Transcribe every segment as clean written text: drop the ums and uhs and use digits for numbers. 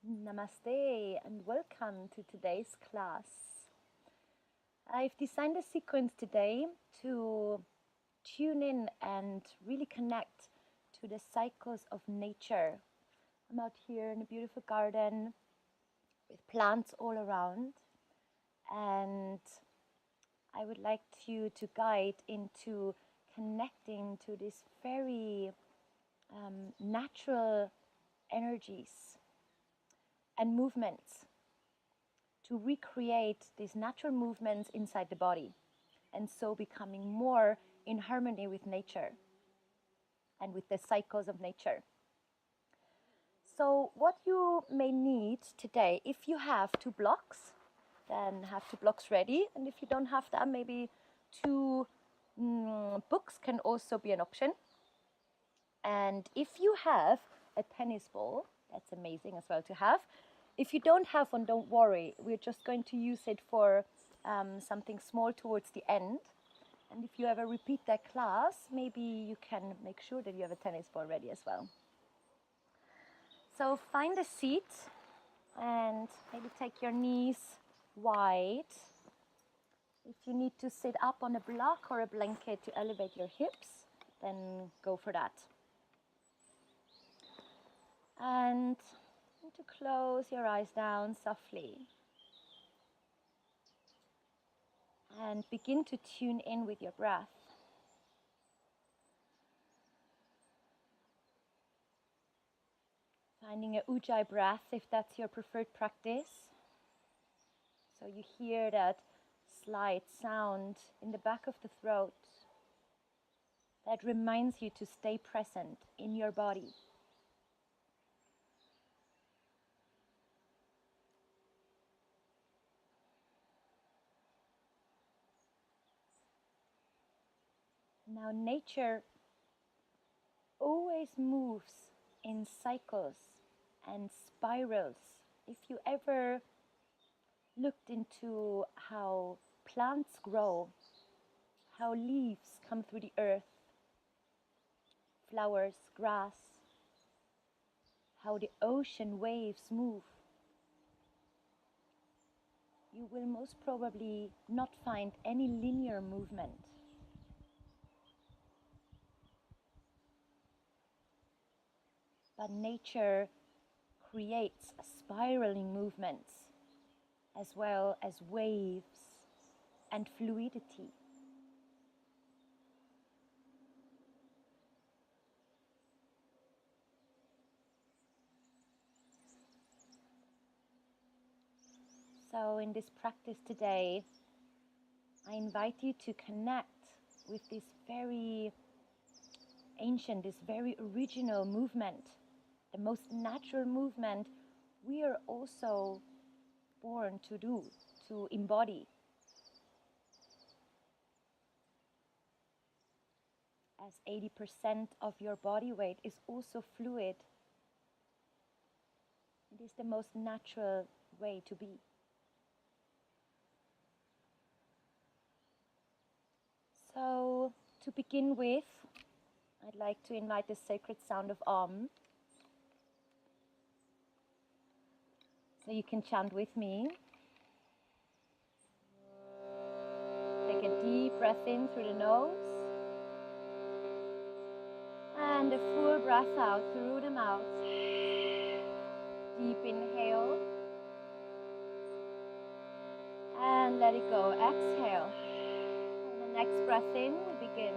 Namaste and welcome to today's class. I've designed a sequence today to tune in and really connect to the cycles of nature. I'm out here in a beautiful garden with plants all around, and I would like you to guide into connecting to these very natural energies and movements, to recreate these natural movements inside the body, and so becoming more in harmony with nature and with the cycles of nature. So what you may need today, if you have 2 blocks, then have 2 blocks ready, and if you don't have that, maybe 2 books can also be an option. And if you have a tennis ball, that's amazing as well to have. If you don't have one, don't worry. We're just going to use it for something small towards the end. And if you ever repeat that class, maybe you can make sure that you have a tennis ball ready as well. So find a seat and maybe take your knees wide. If you need to sit up on a block or a blanket to elevate your hips, then go for that. And to close your eyes down softly and begin to tune in with your breath. Finding a Ujjayi breath if that's your preferred practice. So you hear that slight sound in the back of the throat that reminds you to stay present in your body. Now, nature always moves in cycles and spirals. If you ever looked into how plants grow, how leaves come through the earth, flowers, grass, how the ocean waves move, you will most probably not find any linear movement. But nature creates spiraling movements as well as waves and fluidity. So in this practice today, I invite you to connect with this very ancient, this very original movement, the most natural movement we are also born to do, to embody. As 80% of your body weight is also fluid, it is the most natural way to be. So, to begin with, I'd like to invite the sacred sound of Om. So you can chant with me. Take a deep breath in through the nose. And a full breath out through the mouth. Deep inhale. And let it go. Exhale. And the next breath in, we begin.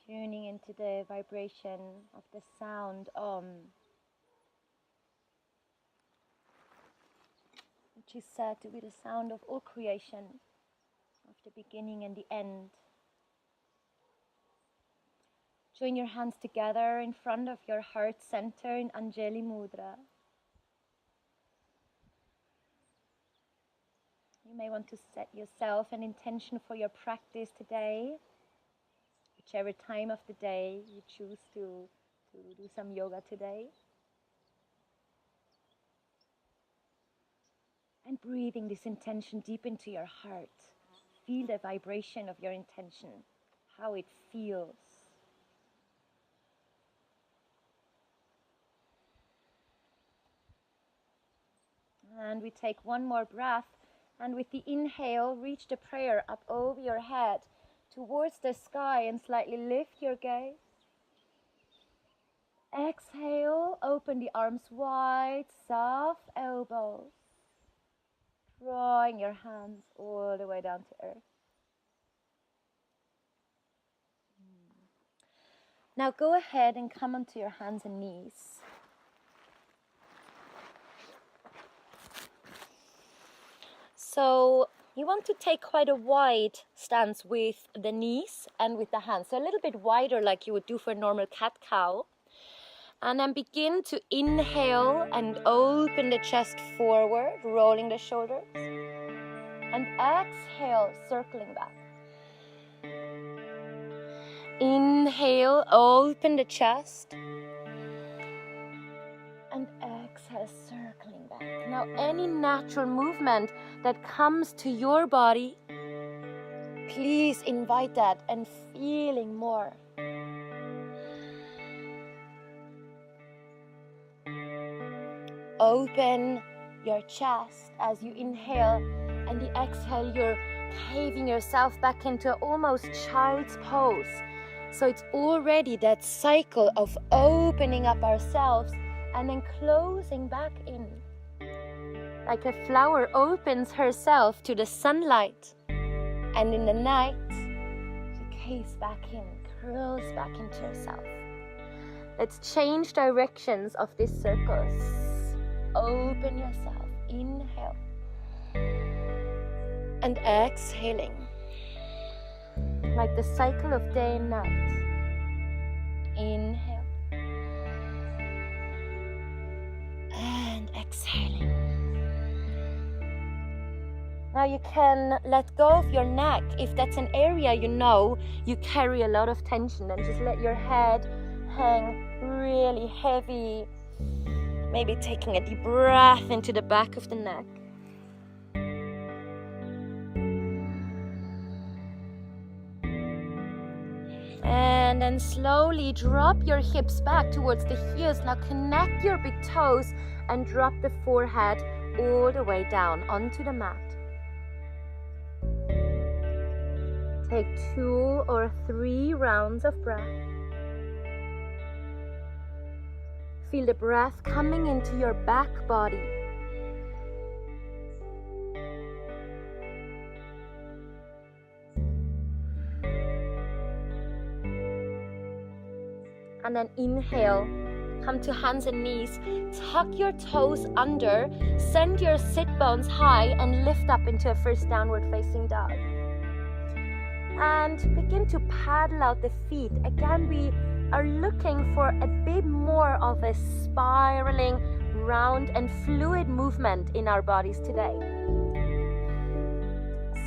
Tuning into the vibration of the sound Om, which is said to be the sound of all creation, of the beginning and the end. Join your hands together in front of your heart center in Anjali Mudra. You may want to set yourself an intention for your practice today, whichever time of the day you choose to do some yoga today. And breathing this intention deep into your heart. Feel the vibration of your intention, how it feels. And we take one more breath, and with the inhale, reach the prayer up over your head towards the sky and slightly lift your gaze. Exhale, open the arms wide, soft elbows, drawing your hands all the way down to earth. Now go ahead and come onto your hands and knees. So you want to take quite a wide stance with the knees and with the hands. So a little bit wider like you would do for a normal cat-cow. And then begin to inhale and open the chest forward, rolling the shoulders. And exhale, circling back. Inhale, open the chest. And exhale, circling back. Now any natural movement that comes to your body, please invite that and feeling more. Open your chest as you inhale, and the exhale you're caving yourself back into almost child's pose. So it's already that cycle of opening up ourselves and then closing back in. Like a flower opens herself to the sunlight, and in the night she caves back in, curls back into herself. Let's change directions of this circle. Open yourself, inhale, and exhaling, like the cycle of day and night. Inhale, and exhaling. Now you can let go of your neck. If that's an area you know you carry a lot of tension, then just let your head hang really heavy. Maybe taking a deep breath into the back of the neck. And then slowly drop your hips back towards the heels. Now connect your big toes and drop the forehead all the way down onto the mat. Take 2 or 3 rounds of breath. Feel the breath coming into your back body. And then inhale, come to hands and knees, tuck your toes under, send your sit bones high and lift up into a first downward facing dog. And begin to paddle out the feet. Again, we are looking for a bit more of a spiraling, round and fluid movement in our bodies today.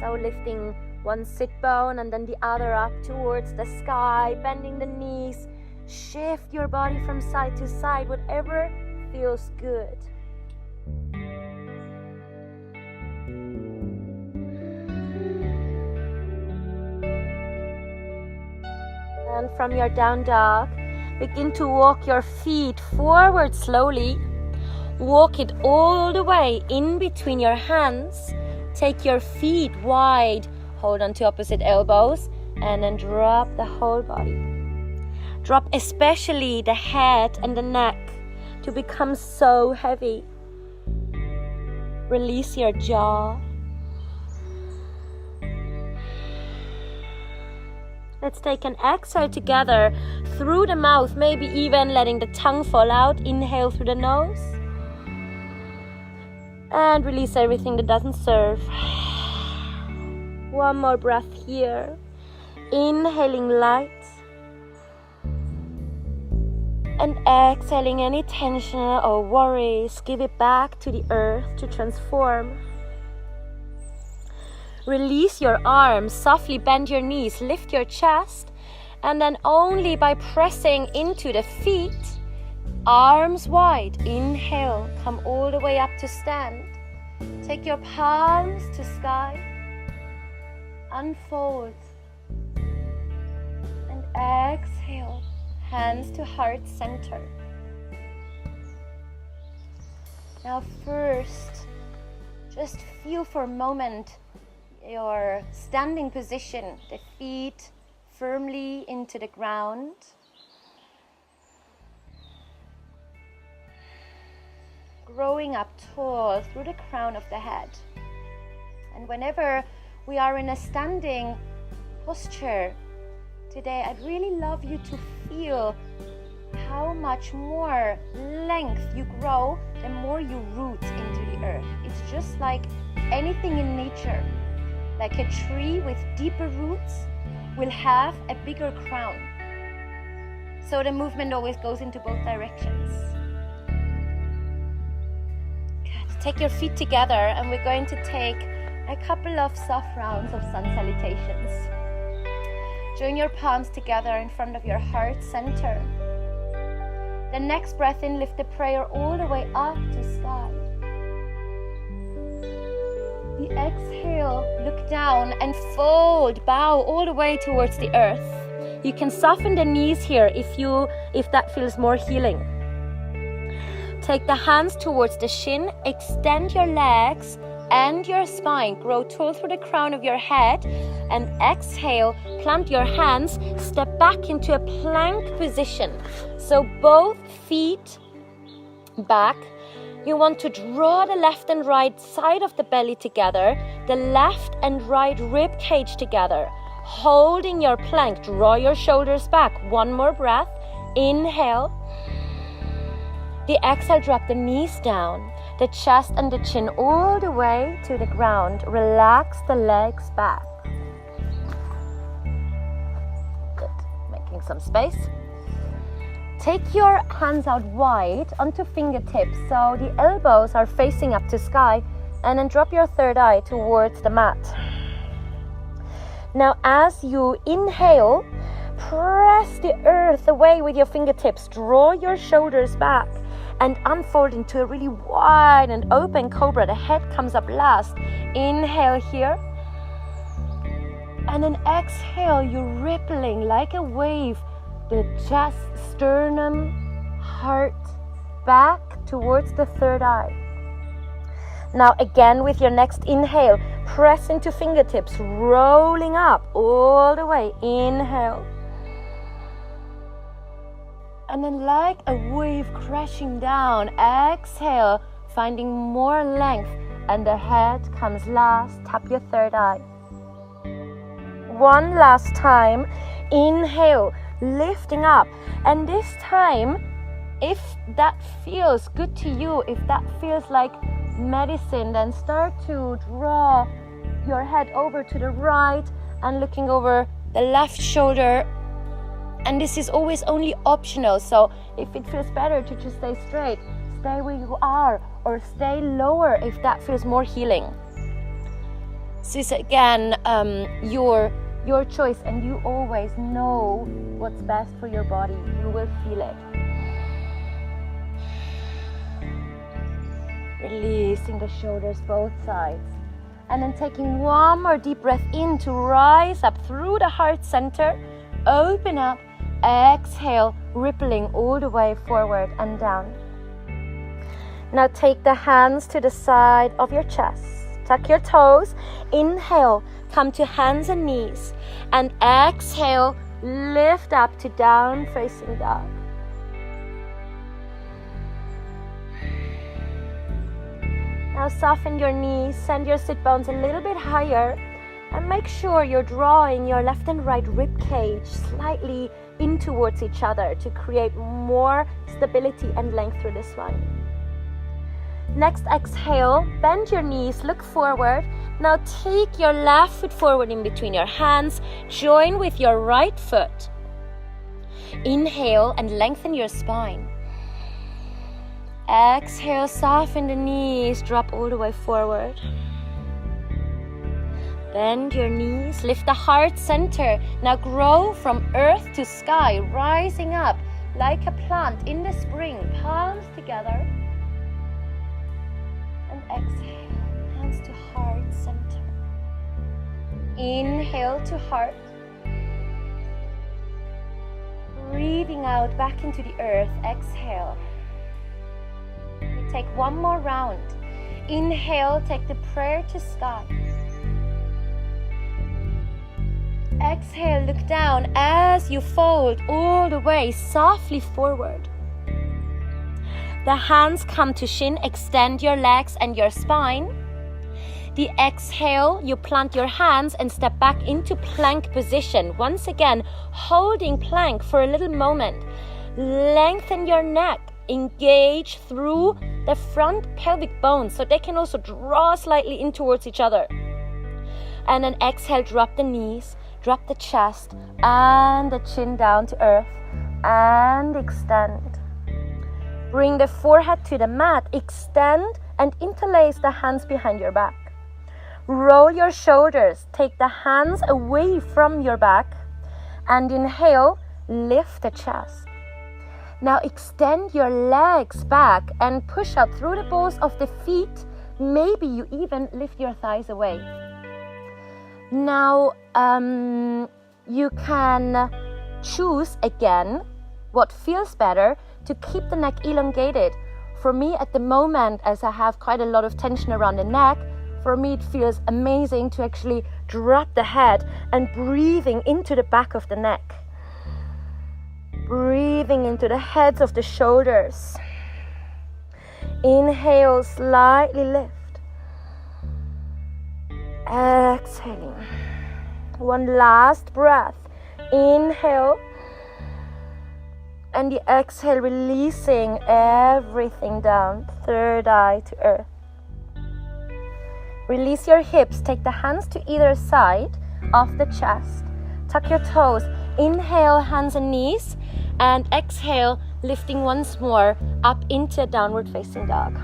So lifting one sit bone and then the other up towards the sky, bending the knees, shift your body from side to side, whatever feels good. And from your down dog, begin to walk your feet forward slowly. Walk it all the way in between your hands. Take your feet wide, hold on to opposite elbows, and then drop the whole body. Drop especially the head and the neck to become so heavy. Release your jaw. Let's take an exhale together through the mouth, maybe even letting the tongue fall out. Inhale through the nose. And release everything that doesn't serve. One more breath here. Inhaling light. And exhaling any tension or worries. Give it back to the earth to transform. Release your arms, softly bend your knees, lift your chest, and then only by pressing into the feet, arms wide, inhale, come all the way up to stand. Take your palms to sky, unfold, and exhale, hands to heart center. Now first, just feel for a moment your standing position, the feet firmly into the ground. Growing up tall through the crown of the head. And whenever we are in a standing posture today, I'd really love you to feel how much more length you grow the more you root into the earth. It's just like anything in nature. Like a tree with deeper roots will have a bigger crown. So the movement always goes into both directions. Good. Take your feet together and we're going to take a couple of soft rounds of sun salutations. Join your palms together in front of your heart center. The next breath in, lift the prayer all the way up to sky. The exhale, look down and fold, bow all the way towards the earth. You can soften the knees here if that feels more healing. Take the hands towards the shin, extend your legs and your spine, grow tall through the crown of your head, and exhale, plant your hands, step back into a plank position. So both feet back. You want to draw the left and right side of the belly together, the left and right rib cage together. Holding your plank, draw your shoulders back. One more breath. Inhale. The exhale, drop the knees down, the chest and the chin all the way to the ground. Relax the legs back. Good. Making some space. Take your hands out wide onto fingertips so the elbows are facing up to sky, and then drop your third eye towards the mat. Now as you inhale, press the earth away with your fingertips, draw your shoulders back and unfold into a really wide and open cobra. The head comes up last. Inhale here. And then exhale, you're rippling like a wave. The chest, sternum, heart, back towards the third eye. Now again with your next inhale, press into fingertips, rolling up all the way. Inhale. And then like a wave crashing down, exhale, finding more length, and the head comes last. Tap your third eye. One last time. Inhale. Lifting up, and this time, if that feels good to you, if that feels like medicine, then start to draw your head over to the right and looking over the left shoulder. And this is always only optional, so if it feels better to just stay straight, stay where you are, or stay lower if that feels more healing. This is again your choice, and you always know what's best for your body. You will feel it. Releasing the shoulders both sides, and then taking one more deep breath in to rise up through the heart center. Open up, exhale, rippling all the way forward and down. Now take the hands to the side of your chest. Tuck your toes. Inhale, come to hands and knees, and exhale, lift up to down facing dog. Now soften your knees, send your sit bones a little bit higher, And make sure you're drawing your left and right rib cage slightly in towards each other to create more stability and length through the spine. Next, exhale, bend your knees, look forward. Now take your left foot forward in between your hands, join with your right foot. Inhale and lengthen your spine. Exhale, soften the knees, drop all the way forward. Bend your knees, lift the heart center. Now grow from earth to sky, rising up like a plant in the spring, palms together. And exhale, hands to heart center. Inhale to heart. Breathing out back into the earth, exhale. We take one more round. Inhale, take the prayer to sky. Exhale, look down as you fold all the way softly forward. The hands come to shin, extend your legs and your spine. The exhale, you plant your hands and step back into plank position. Once again, holding plank for a little moment. Lengthen your neck, engage through the front pelvic bones so they can also draw slightly in towards each other. And then exhale, drop the knees. Drop the chest and the chin down to earth and extend. Bring the forehead to the mat, extend and interlace the hands behind your back. Roll your shoulders, take the hands away from your back and inhale, lift the chest. Now extend your legs back and push out through the balls of the feet. Maybe you even lift your thighs away. Now, you can choose again what feels better to keep the neck elongated. For me at the moment, as I have quite a lot of tension around the neck, for me it feels amazing to actually drop the head and breathing into the back of the neck. Breathing into the heads of the shoulders. Inhale, slightly lift. Exhaling. One last breath. Inhale. And the exhale, releasing everything down. Third eye to earth. Release your hips. Take the hands to either side of the chest. Tuck your toes. Inhale, hands and knees. And exhale, lifting once more up into downward facing dog.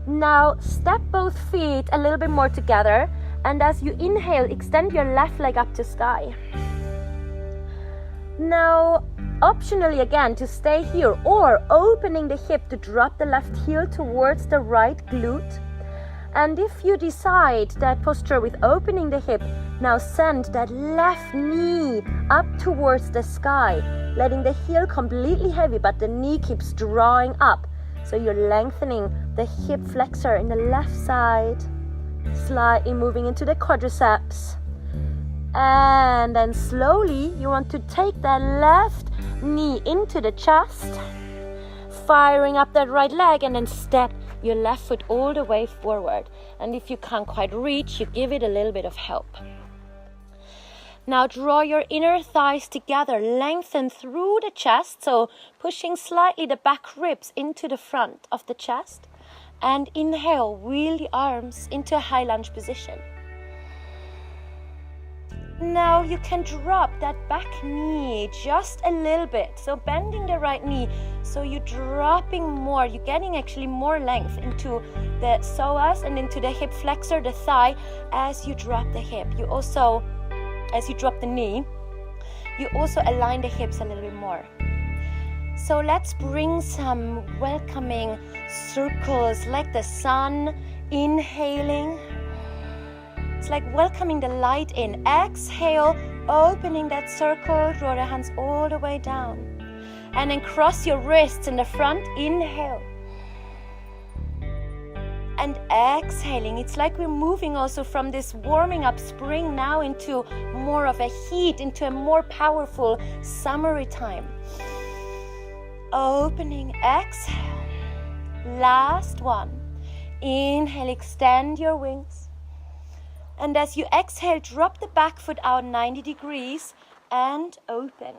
Now step both feet a little bit more together, and as you inhale, extend your left leg up to sky. Now optionally again to stay here, or opening the hip to drop the left heel towards the right glute. And if you decide that posture with opening the hip, now send that left knee up towards the sky, letting the heel completely heavy, but the knee keeps drawing up. So you're lengthening the hip flexor in the left side, slightly moving into the quadriceps. And then slowly you want to take that left knee into the chest, firing up that right leg, and then step your left foot all the way forward. And if you can't quite reach, you give it a little bit of help. Now draw your inner thighs together, lengthen through the chest, so pushing slightly the back ribs into the front of the chest. And inhale, wheel the arms into a high lunge position. Now you can drop that back knee just a little bit, so bending the right knee, so you're dropping more, you're getting actually more length into the psoas and into the hip flexor, the thigh, as you drop the hip. You also, as you drop the knee, you also align the hips a little bit more. So let's bring some welcoming circles like the sun, inhaling. It's like welcoming the light in. Exhale, opening that circle, draw the hands all the way down. And then cross your wrists in the front, inhale. And exhaling, it's like we're moving also from this warming up spring now into more of a heat, into a more powerful summery time. Opening, exhale. Last one. Inhale, extend your wings. And as you exhale, drop the back foot out 90 degrees and open.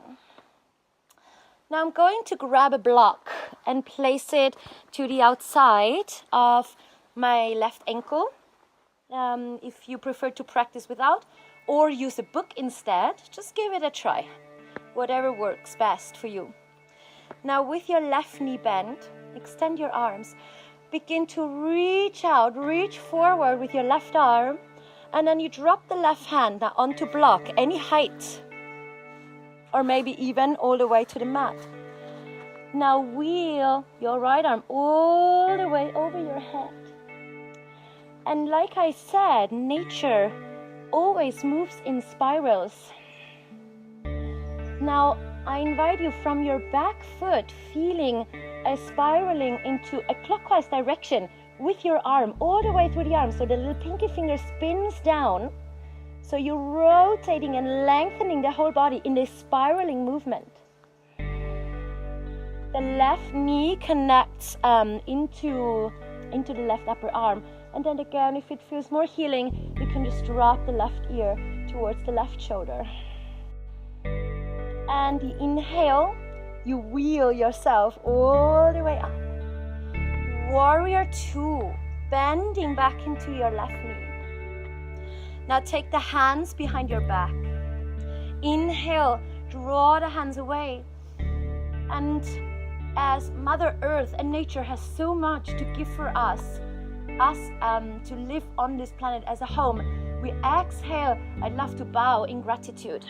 Now I'm going to grab a block and place it to the outside of my left ankle. If you prefer to practice without, or use a book instead, just give it a try. Whatever works best for you. Now with your left knee bent, extend your arms. Begin to reach out, reach forward with your left arm, and then you drop the left hand now onto block, any height, or maybe even all the way to the mat. Now wheel your right arm all the way over your head. And like I said, nature always moves in spirals. Now I invite you from your back foot, feeling a spiraling into a clockwise direction with your arm, all the way through the arm. So the little pinky finger spins down. So you're rotating and lengthening the whole body in this spiraling movement. The left knee connects into the left upper arm. And then again, if it feels more healing, you can just drop the left ear towards the left shoulder. And the inhale, you wheel yourself all the way up. Warrior 2, bending back into your left knee. Now take the hands behind your back. Inhale, draw the hands away. And as Mother Earth and nature has so much to give for us to live on this planet as a home, we exhale. I'd love to bow in gratitude.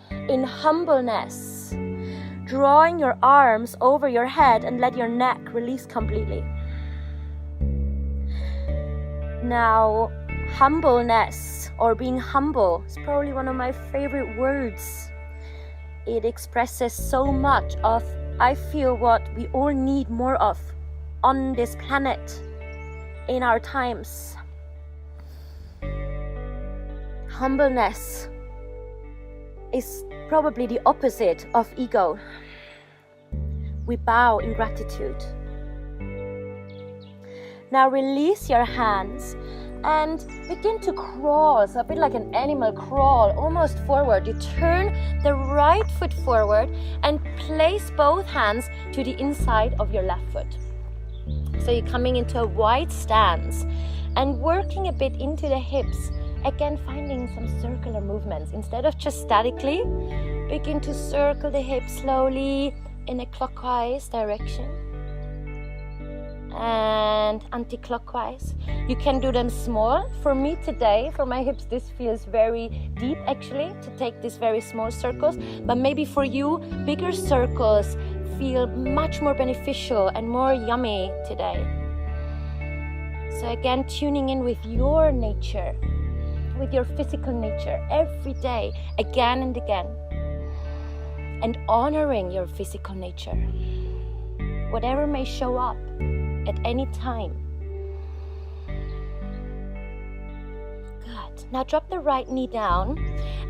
In humbleness, drawing your arms over your head and let your neck release completely. Now, humbleness or being humble is probably one of my favorite words. It expresses so much of, I feel, what we all need more of on this planet in our times. Humbleness is probably the opposite of ego. We bow in gratitude. Now release your hands and begin to crawl, so a bit like an animal crawl, almost forward. You turn the right foot forward and place both hands to the inside of your left foot. So you're coming into a wide stance and working a bit into the hips. Again, finding some circular movements. Instead of just statically, begin to circle the hips slowly in a clockwise direction and anti-clockwise. You can do them small. For me today, for my hips, this feels very deep actually, to take these very small circles. But maybe for you, bigger circles feel much more beneficial and more yummy today. So again, tuning in with your nature, with your physical nature every day, again and again, and honoring your physical nature, whatever may show up at any time. Good. Now drop the right knee down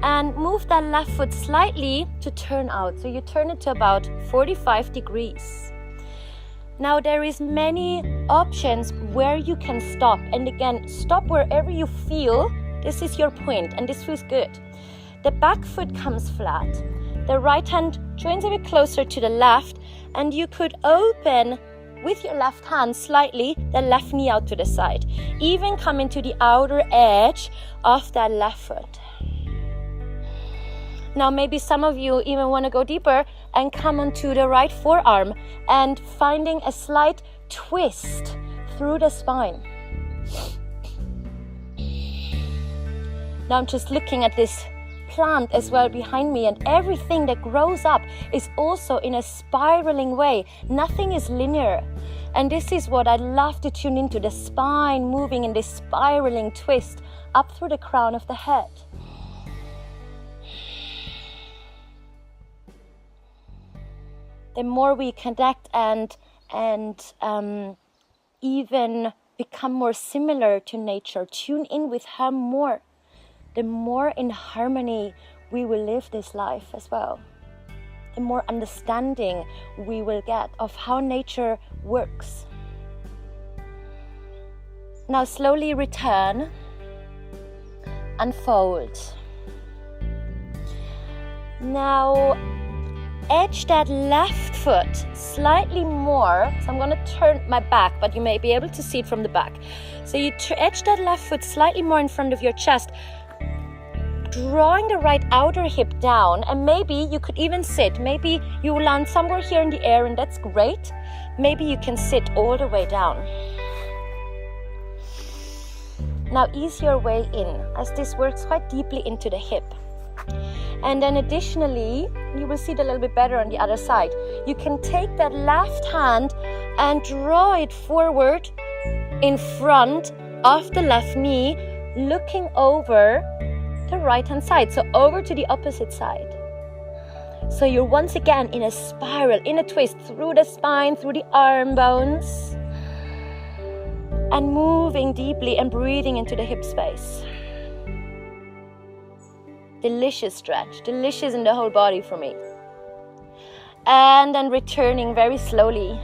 and move that left foot slightly to turn out. So you turn it to about 45 degrees. Now there is many options where you can stop, and again, stop wherever you feel. This is your point, and this feels good. The back foot comes flat. The right hand joins a bit closer to the left, and you could open with your left hand slightly the left knee out to the side. Even come into the outer edge of that left foot. Now maybe some of you even want to go deeper and come onto the right forearm and finding a slight twist through the spine. Now I'm just looking at this plant as well behind me, and everything that grows up is also in a spiraling way. Nothing is linear. And this is what I love to tune into, the spine moving in this spiraling twist up through the crown of the head. The more we connect and even become more similar to nature, tune in with her more, the more in harmony we will live this life as well. The more understanding we will get of how nature works. Now slowly return and fold. Now edge that left foot slightly more. So I'm going to turn my back, but you may be able to see it from the back. So you edge that left foot slightly more in front of your chest, drawing the right outer hip down, and maybe you could even sit. Maybe you will land somewhere here in the air, and that's great. Maybe you can sit all the way down. Now ease your way in, as this works quite deeply into the hip. And then additionally, you will see it a little bit better on the other side. You can take that left hand and draw it forward in front of the left knee, looking over the right hand side, so over to the opposite side. So you're once again in a spiral, in a twist through the spine, through the arm bones, and moving deeply and breathing into the hip space. Delicious stretch, delicious in the whole body for me. And then returning very slowly.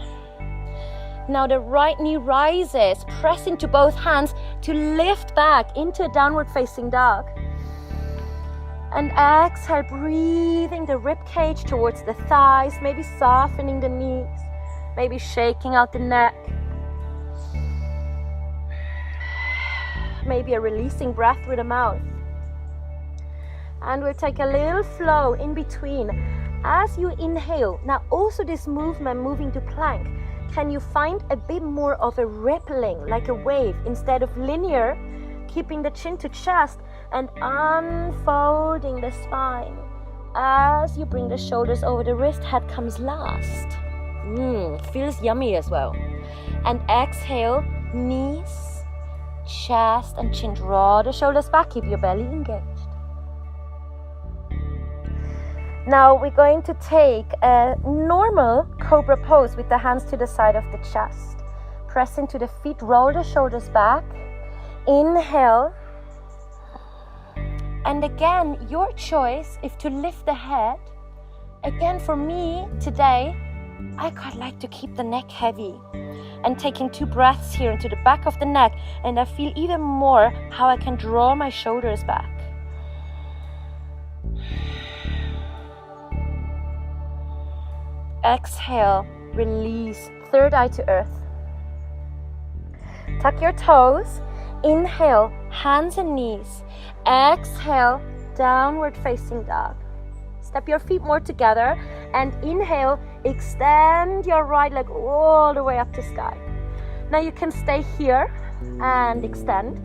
Now the right knee rises, press into both hands to lift back into a downward facing dog. And exhale, breathing the rib cage towards the thighs, maybe softening the knees, maybe shaking out the neck. Maybe a releasing breath through the mouth. And we'll take a little flow in between. As you inhale, now also this movement, moving to plank, can you find a bit more of a rippling, like a wave, instead of linear, keeping the chin to chest and unfolding the spine. As you bring the shoulders over the wrist, head comes last. Feels yummy as well. And exhale, knees, chest and chin, draw the shoulders back, keep your belly engaged. Now we're going to take a normal cobra pose with the hands to the side of the chest. Press into the feet, roll the shoulders back. Inhale. And again, your choice if to lift the head. Again, for me today, I quite like to keep the neck heavy. And taking 2 breaths here into the back of the neck, and I feel even more how I can draw my shoulders back. Exhale, release, third eye to earth. Tuck your toes. Inhale, hands and knees. Exhale, downward facing dog. Step your feet more together and inhale, extend your right leg all the way up to sky. Now you can stay here and extend,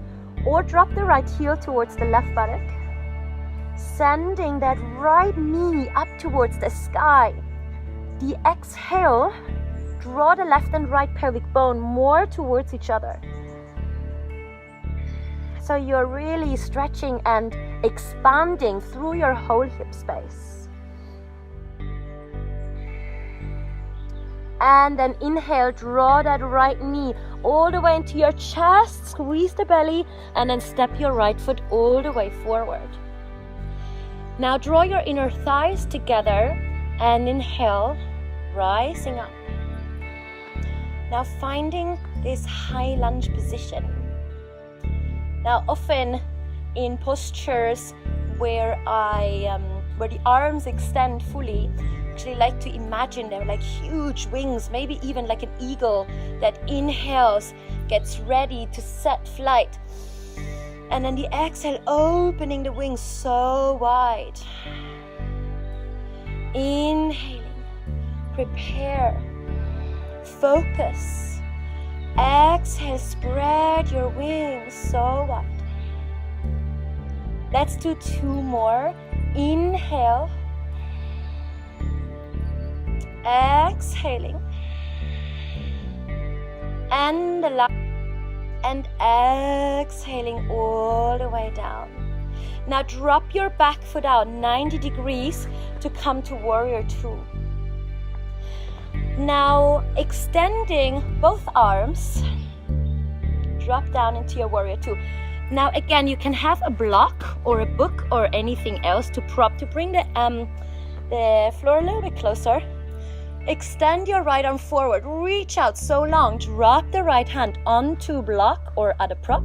or drop the right heel towards the left buttock, sending that right knee up towards the sky. The exhale, draw the left and right pelvic bone more towards each other. So you're really stretching and expanding through your whole hip space. And then inhale, draw that right knee all the way into your chest, squeeze the belly, and then step your right foot all the way forward. Now draw your inner thighs together and inhale, rising up. Now finding this high lunge position. Now often in postures where where the arms extend fully, I actually like to imagine they're like huge wings, maybe even like an eagle that inhales, gets ready to set flight. And then the exhale, opening the wings so wide. Inhaling, prepare, focus. Exhale, spread your wings so wide. Let's do 2 more. Inhale. Exhaling. And the last. And exhaling all the way down. Now drop your back foot out 90 degrees to come to Warrior 2. Now extending both arms, drop down into your Warrior 2. Now again, you can have a block or a book or anything else to prop, to bring the floor a little bit closer. Extend your right arm forward, reach out so long, drop the right hand onto block or other prop,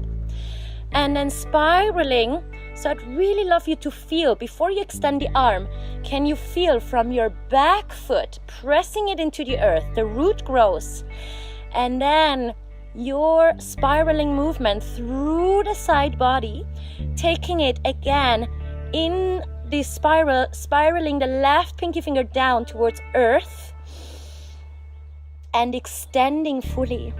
and then spiraling. So I'd really love you to feel, before you extend the arm, can you feel from your back foot, pressing it into the earth, the root grows, and then your spiraling movement through the side body, taking it again in this spiral, spiraling the left pinky finger down towards earth, and extending fully.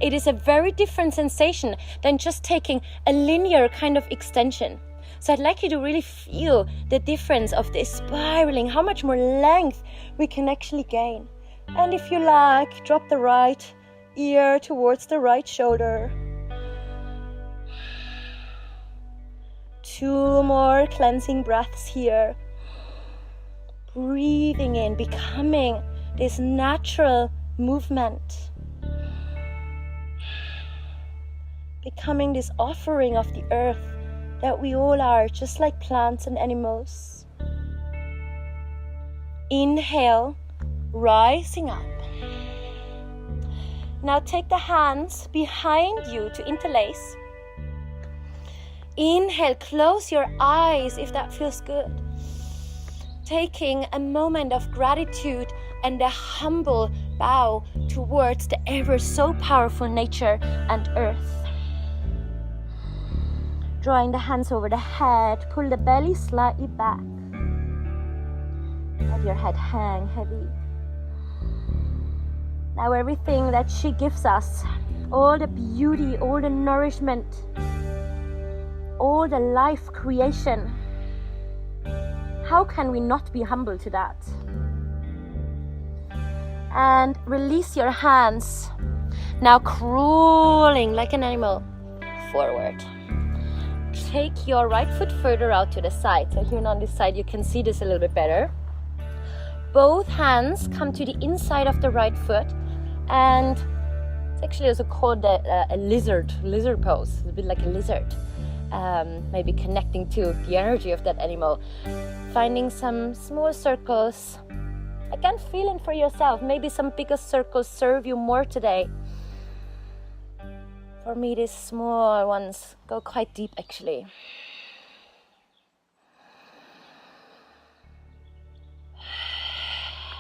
It is a very different sensation than just taking a linear kind of extension. So I'd like you to really feel the difference of this spiraling, how much more length we can actually gain. And if you like, drop the right ear towards the right shoulder. 2 more cleansing breaths here. Breathing in, becoming this natural movement. Becoming this offering of the earth that we all are, just like plants and animals. Inhale, rising up. Now take the hands behind you to interlace. Inhale, close your eyes if that feels good. Taking a moment of gratitude and a humble bow towards the ever so powerful nature and earth. Drawing the hands over the head, pull the belly slightly back. Let your head hang heavy. Now everything that she gives us, all the beauty, all the nourishment, all the life creation, how can we not be humble to that? And release your hands. Now crawling like an animal forward. Take your right foot further out to the side. So here on this side you can see this a little bit better. Both hands come to the inside of the right foot, and it's actually also called a lizard pose. It's a bit like a lizard. Maybe connecting to the energy of that animal. Finding some small circles. Again, feeling for yourself. Maybe some bigger circles serve you more today. For me, these small ones go quite deep actually.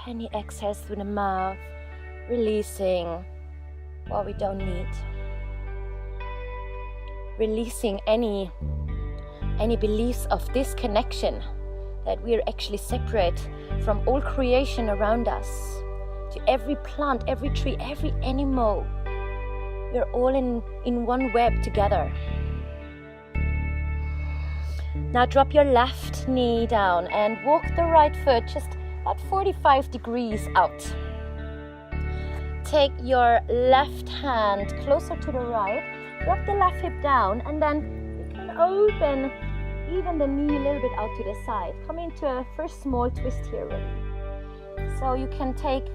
Any exhales through the mouth, releasing what we don't need. Releasing any beliefs of disconnection, that we are actually separate from all creation around us. To every plant, every tree, every animal. We're all in one web together. Now drop your left knee down and walk the right foot just about 45 degrees out. Take your left hand closer to the right, drop the left hip down, and then you can open even the knee a little bit out to the side. Come into a first small twist here really. So you can take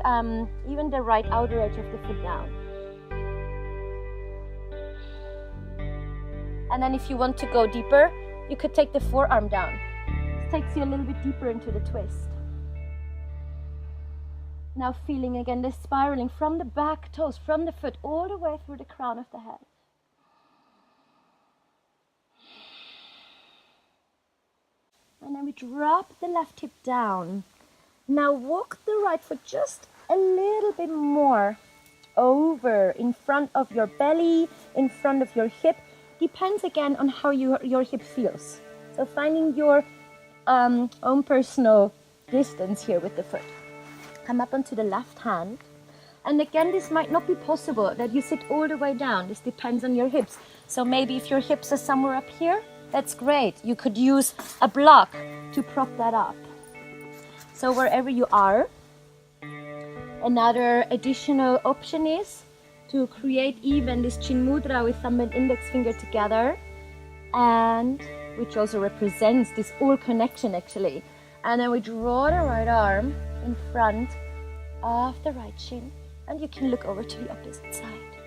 even the right outer edge of the foot down. And then if you want to go deeper, you could take the forearm down. This takes you a little bit deeper into the twist. Now feeling again the spiraling from the back toes, from the foot, all the way through the crown of the head. And then we drop the left hip down. Now walk the right foot just a little bit more over in front of your belly, in front of your hip. Depends again on how your hip feels. So finding your own personal distance here with the foot. Come up onto the left hand. And again, this might not be possible that you sit all the way down. This depends on your hips. So maybe if your hips are somewhere up here, that's great. You could use a block to prop that up. So wherever you are, another additional option is to create even this chin mudra with thumb and index finger together, and which also represents this all connection actually. And then we draw the right arm in front of the right shin, and you can look over to the opposite side.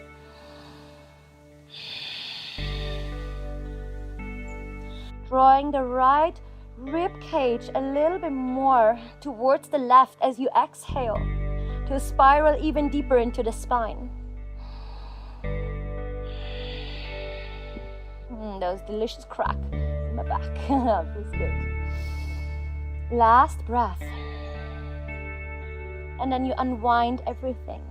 Drawing the right rib cage a little bit more towards the left as you exhale. to spiral even deeper into the spine. Those delicious crack in my back. Feels good. Last breath. And then you unwind everything.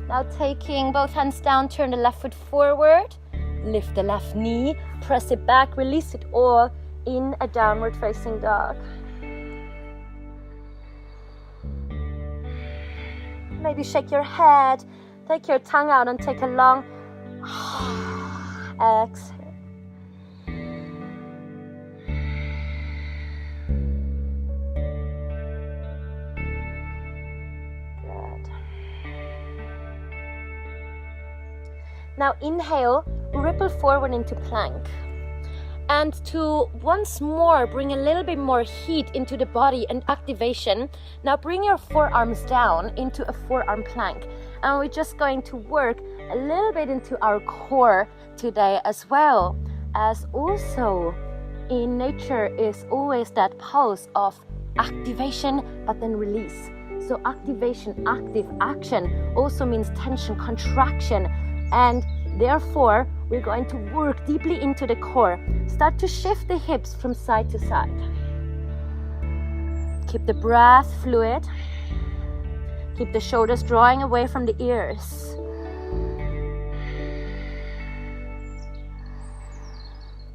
Now taking both hands down, turn the left foot forward, lift the left knee, press it back, release it all in a downward facing dog. Maybe shake your head, take your tongue out and take a long exhale. Now inhale, ripple forward into plank. And to once more bring a little bit more heat into the body and activation, now bring your forearms down into a forearm plank. And we're just going to work a little bit into our core today, as well as also in nature is always that pulse of activation but then release. So activation, active, action also means tension, contraction. And therefore, we're going to work deeply into the core. Start to shift the hips from side to side. Keep the breath fluid. Keep the shoulders drawing away from the ears.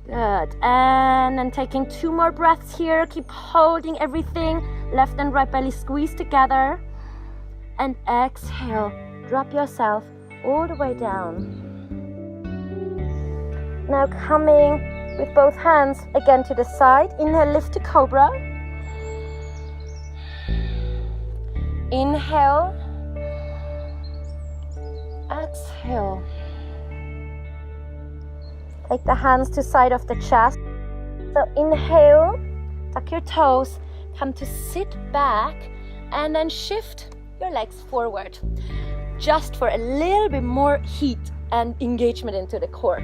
Good. And then taking 2 more breaths here. Keep holding everything. Left and right belly squeeze together. And exhale. Drop yourself all the way down. Now coming with both hands again to the side. Inhale, lift to cobra. Inhale. Exhale. Take the hands to side of the chest. So inhale, tuck your toes, come to sit back and then shift your legs forward. Just for a little bit more heat and engagement into the core.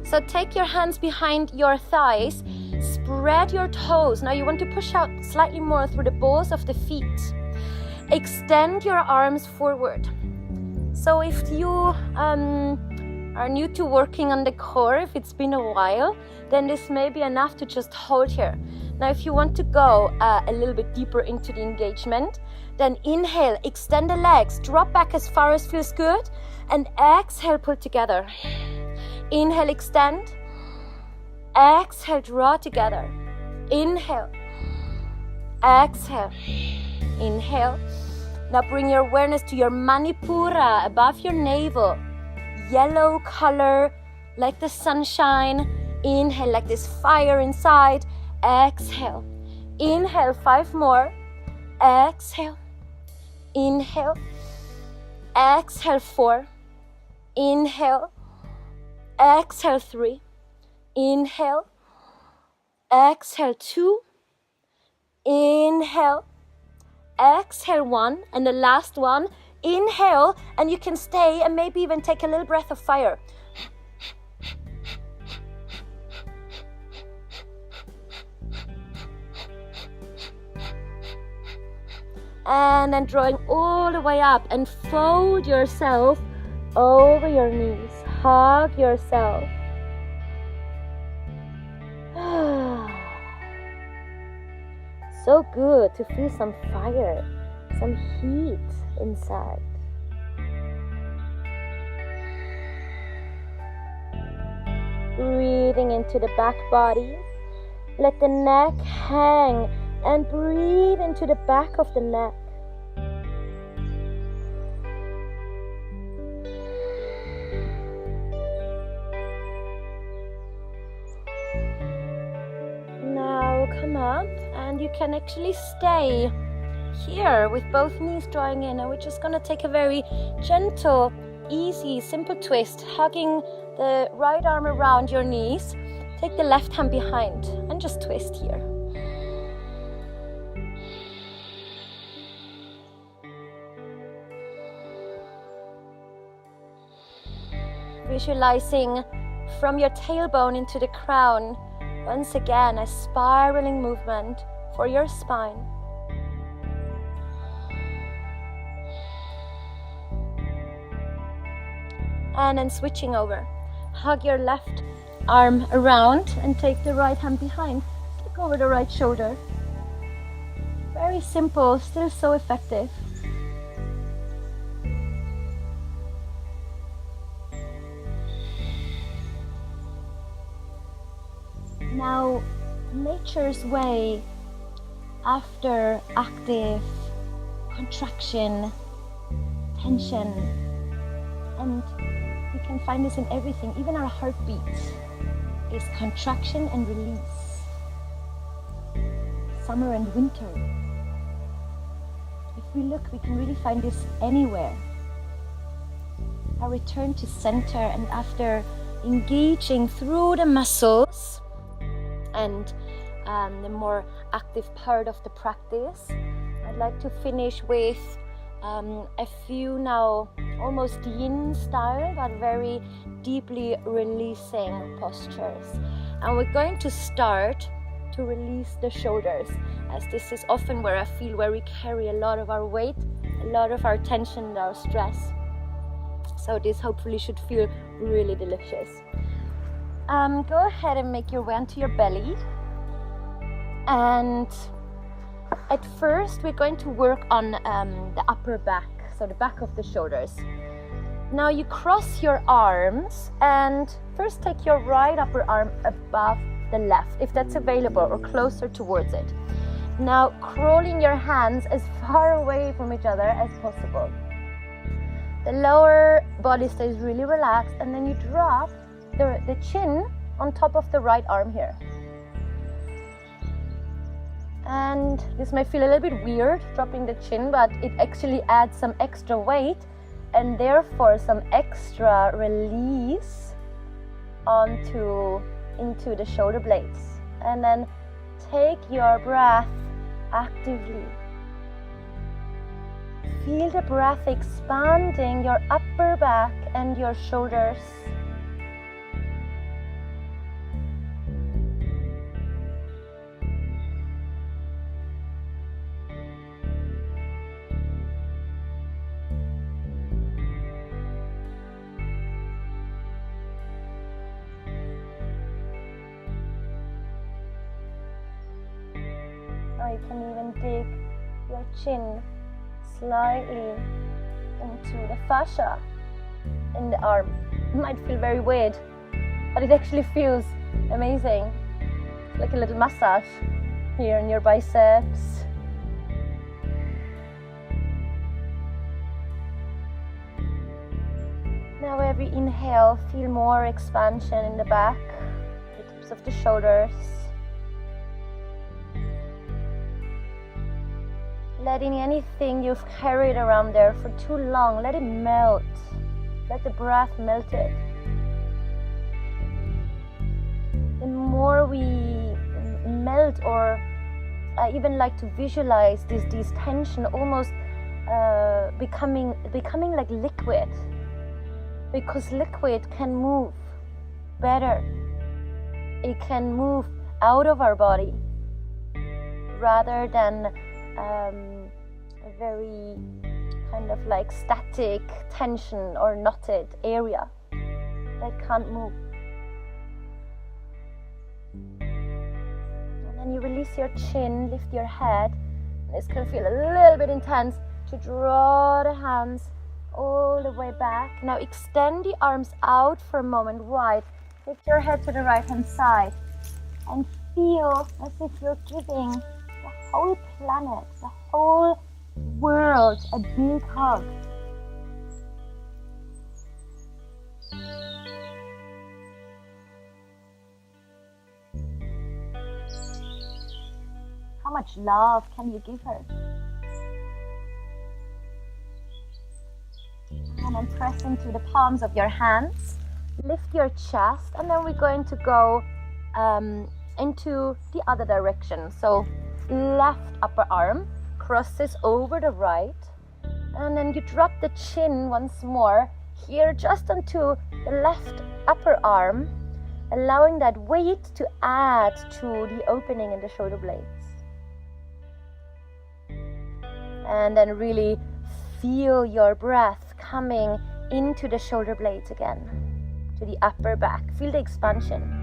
So take your hands behind your thighs, spread your toes. Now you want to push out slightly more through the balls of the feet. Extend your arms forward. So if you are new to working on the core, if it's been a while, then this may be enough to just hold here. Now if you want to go a little bit deeper into the engagement, then inhale, extend the legs, drop back as far as feels good, and exhale, pull together. Inhale, extend. Exhale, draw together. Inhale. Exhale. Inhale. Now bring your awareness to your Manipura above your navel. Yellow color, like the sunshine. Inhale, like this fire inside. Exhale. Inhale, 5 more. Exhale. Inhale. Exhale, 4. Inhale. Exhale, 3. Inhale. Exhale, 2. Inhale. Exhale, 1. And the last one. Inhale, and you can stay and maybe even take a little breath of fire. And then drawing all the way up and fold yourself over your knees. Hug yourself. So good to feel some fire, some heat inside. Breathing into the back body. Let the neck hang and breathe into the back of the neck. Now come up and you can actually stay here with both knees drawing in, and we're just going to take a very gentle, easy, simple twist, hugging the right arm around your knees. Take the left hand behind and just twist here. Visualizing from your tailbone into the crown, once again a spiraling movement for your spine. And then switching over. Hug your left arm around and take the right hand behind. Look over the right shoulder. Very simple, still so effective. Now, nature's way after active contraction, tension, and we can find this in everything, even our heartbeat is contraction and release. Summer and winter. If we look, we can really find this anywhere. A return to center, and after engaging through the muscles and the more active part of the practice, I'd like to finish with a few now almost yin style but very deeply releasing postures. And we're going to start to release the shoulders, as this is often where I feel where we carry a lot of our weight, a lot of our tension and our stress. So this hopefully should feel really delicious. Go ahead and make your way onto your belly. And at first we're going to work on the upper back, so the back of the shoulders. Now you cross your arms and first take your right upper arm above the left, if that's available, or closer towards it. Now crawling your hands as far away from each other as possible. The lower body stays really relaxed, and then you drop the chin on top of the right arm here. And this may feel a little bit weird, dropping the chin, but it actually adds some extra weight and therefore some extra release into the shoulder blades. And then take your breath actively. Feel the breath expanding your upper back and your shoulders. Or you can even dig your chin slightly into the fascia in the arm. It might feel very weird, but it actually feels amazing. Like a little massage here in your biceps. Now every inhale, feel more expansion in the back, the tips of the shoulders. Letting anything you've carried around there for too long, let it melt. Let the breath melt it. The more we melt, or I even like to visualize this tension almost becoming like liquid, because liquid can move better. It can move out of our body rather than a very kind of like static tension or knotted area that can't move. And then you release your chin, lift your head. This can feel a little bit intense, to draw the hands all the way back. Now extend the arms out for a moment wide. Lift your head to the right hand side and feel as if you're giving the whole planet, the whole world a big hug. How much love can you give her? And then press into the palms of your hands. Lift your chest, and then we're going to go into the other direction. So left upper arm crosses over the right, and then you drop the chin once more here just onto the left upper arm, allowing that weight to add to the opening in the shoulder blades. And then really feel your breath coming into the shoulder blades again, to the upper back. Feel the expansion.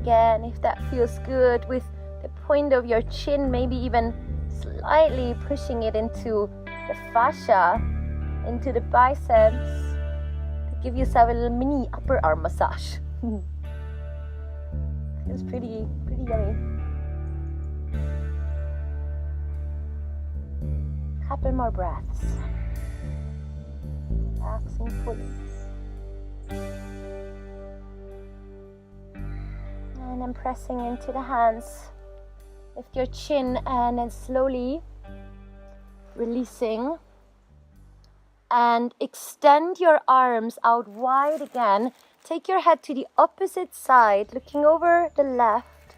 Again, if that feels good, with the point of your chin, maybe even slightly pushing it into the fascia, into the biceps, to give yourself a little mini upper arm massage. Feels pretty yummy. Couple more breaths. Relaxing fully. And then pressing into the hands. Lift your chin and then slowly releasing. And extend your arms out wide again. Take your head to the opposite side, looking over the left.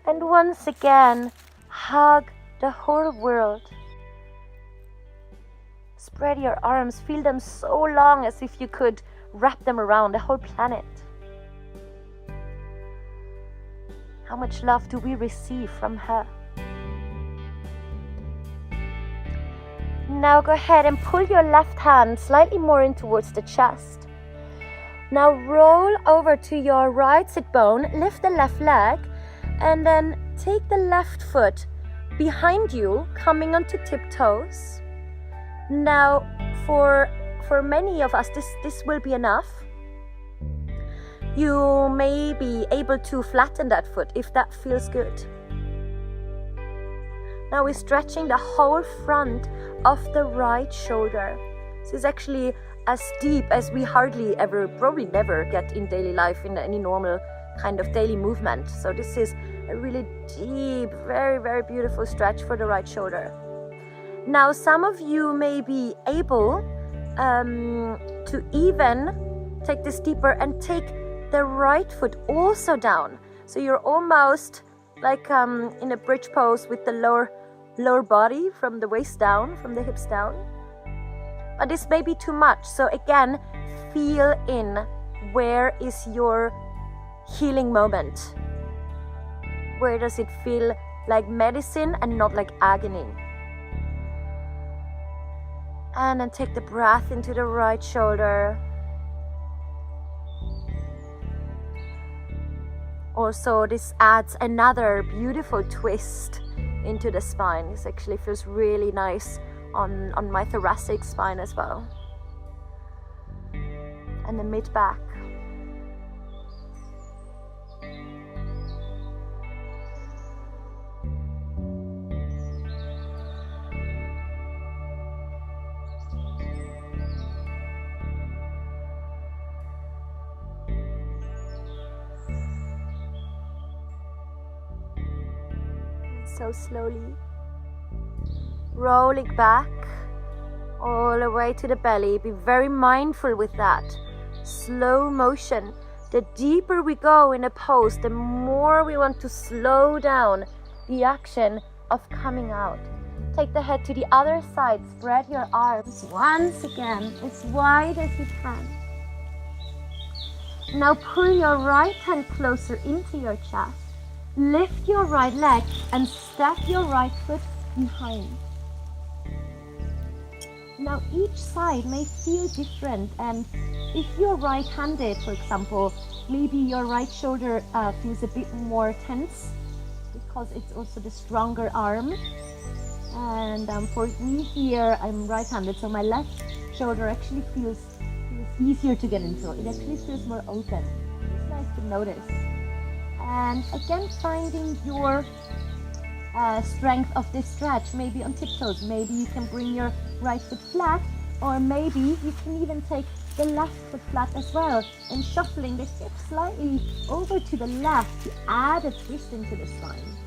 And once again, hug the whole world. Spread your arms, feel them so long as if you could wrap them around the whole planet. How much love do we receive from her? Now go ahead and pull your left hand slightly more in towards the chest. Now roll over to your right sit bone, lift the left leg, and then take the left foot behind you, coming onto tiptoes. Now for many of us, this will be enough. You may be able to flatten that foot if that feels good. Now we're stretching the whole front of the right shoulder. This is actually as deep as we hardly ever, probably never get in daily life in any normal kind of daily movement. So this is a really deep, very, very beautiful stretch for the right shoulder. Now some of you may be able to even take this deeper and take the right foot also down, so you're almost like in a bridge pose with the lower body from the waist down, from the hips down. But this may be too much, so again, feel in where is your healing moment. Where does it feel like medicine and not like agony? And then take the breath into the right shoulder. Also, this adds another beautiful twist into the spine. This actually feels really nice on my thoracic spine as well. And the mid-back. So slowly rolling back all the way to the belly. Be very mindful with that. Slow motion. The deeper we go in a pose, the more we want to slow down the action of coming out. Take the head to the other side. Spread your arms once again as wide as you can. Now pull your right hand closer into your chest. Lift your right leg and step your right foot behind. Now each side may feel different, and if you're right-handed, for example, maybe your right shoulder feels a bit more tense because it's also the stronger arm. And for me here, I'm right-handed, so my left shoulder actually feels easier to get into. It actually feels more open. It's nice to notice. And again, finding your strength of this stretch, maybe on tiptoes. Maybe you can bring your right foot flat, or maybe you can even take the left foot flat as well, and shuffling the hip slightly over to the left to add a twist into the spine.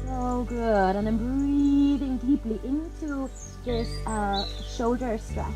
So good. And then breathing deeply into this shoulder stretch.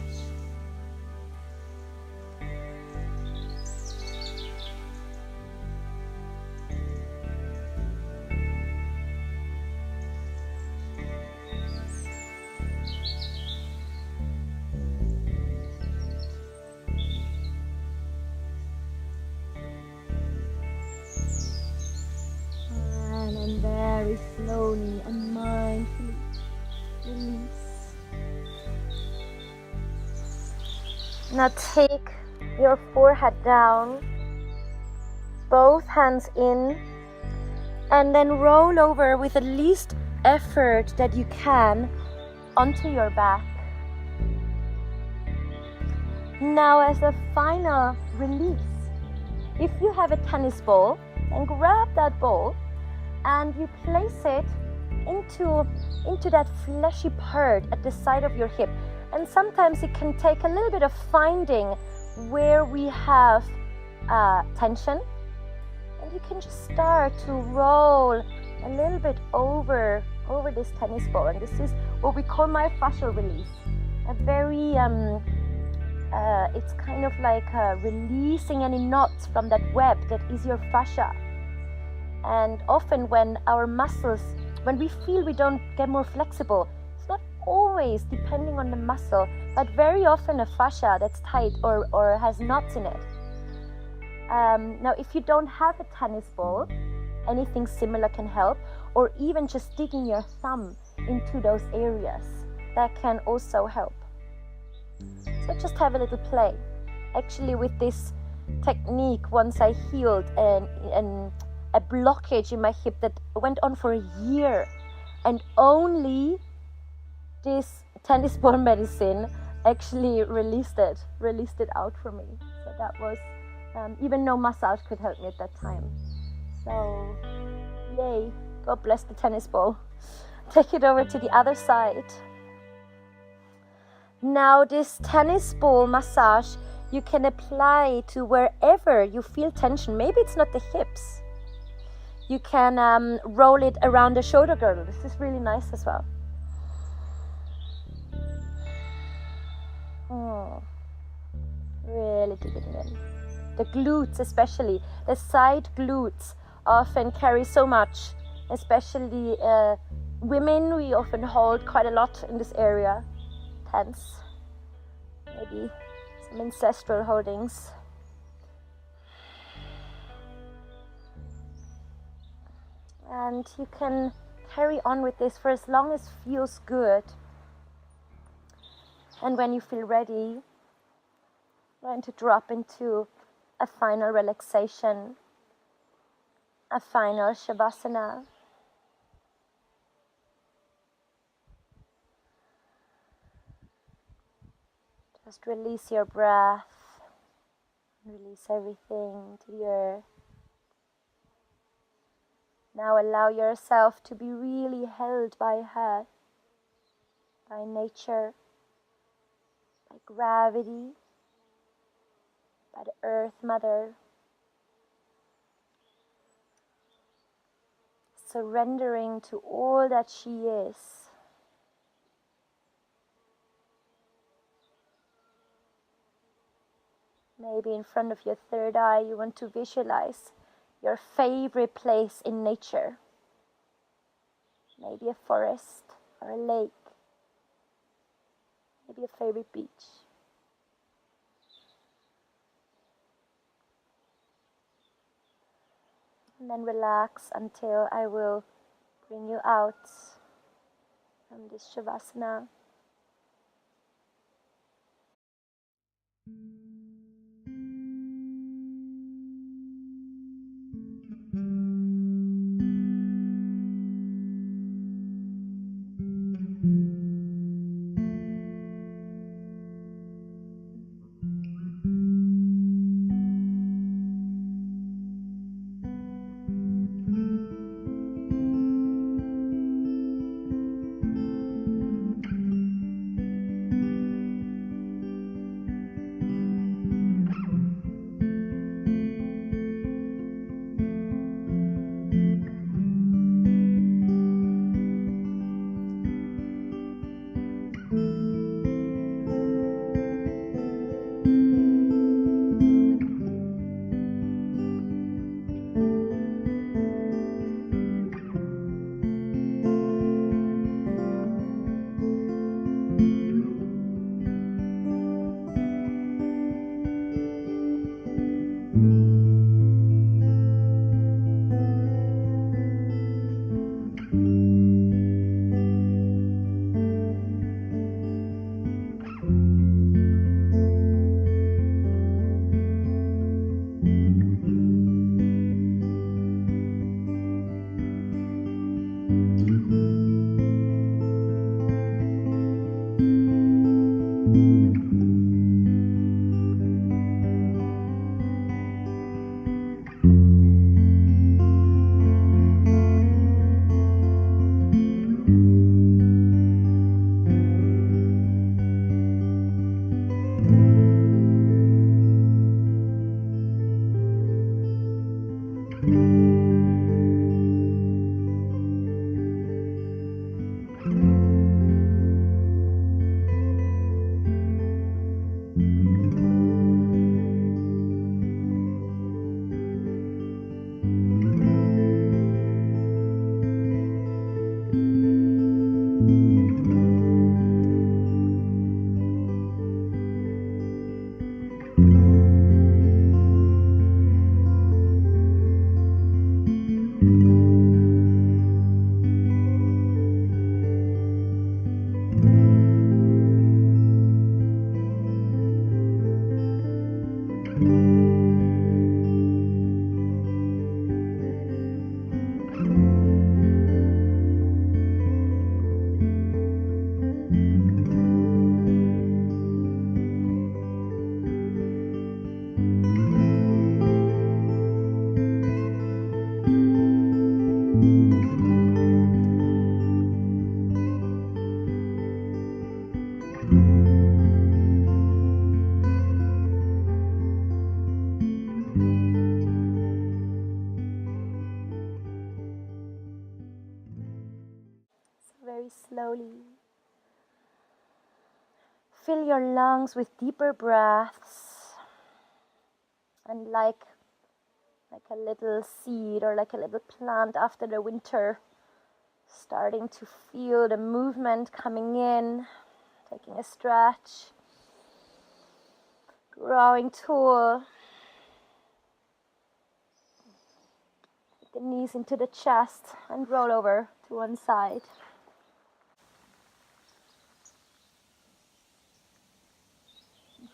Now take your forehead down, both hands in, and then roll over with the least effort that you can onto your back. Now, as a final release, if you have a tennis ball, then grab that ball and you place it into that fleshy part at the side of your hip. And sometimes it can take a little bit of finding where we have tension. And you can just start to roll a little bit over this tennis ball. And this is what we call myofascial release. A very, it's kind of like releasing any knots from that web that is your fascia. And often when our muscles, when we feel we don't get more flexible, it's not always depending on the muscle, but very often a fascia that's tight or has knots in it. Now, if you don't have a tennis ball, anything similar can help, or even just digging your thumb into those areas, that can also help. So just have a little play. Actually, with this technique, once I healed a blockage in my hip that went on for a year, and only this tennis ball medicine actually released it out for me. So that was even no massage could help me at that time. So yay, God bless the tennis ball. Take it over to the other side. Now this tennis ball massage you can apply to wherever you feel tension. Maybe it's not the hips. You can roll it around the shoulder girdle. This is really nice as well. Really digging in. The glutes especially, the side glutes often carry so much, especially women. We often hold quite a lot in this area. Tense. Maybe some ancestral holdings. And you can carry on with this for as long as feels good. And when you feel ready, going to drop into a final relaxation, a final Shavasana. Just release your breath, release everything to the earth. Now allow yourself to be really held by her, by nature, by gravity, by the Earth Mother. Surrendering to all that she is. Maybe in front of your third eye you want to visualize your favorite place in nature. Maybe a forest or a lake. Maybe a favorite beach. And then relax until I will bring you out from this Shavasana. Very slowly. Fill your lungs with deeper breaths, and like a little seed or like a little plant after the winter, starting to feel the movement coming in, taking a stretch, growing tall. Take the knees into the chest and roll over to one side.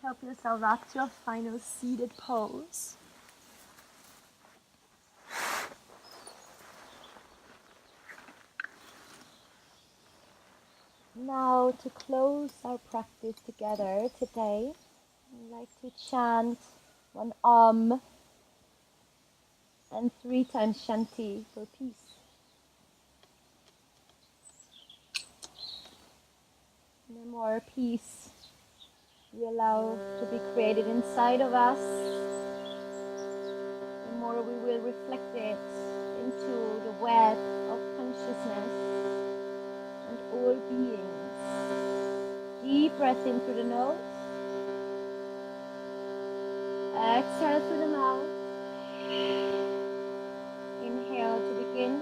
Help yourself back to a final seated pose. Now, to close our practice together today, I'd like to chant one and 3 times Shanti for peace. The more peace we allow to be created inside of us, the more we will reflect it into the web of consciousness and all beings. Deep breath in through the nose. Exhale through the mouth. Inhale to begin.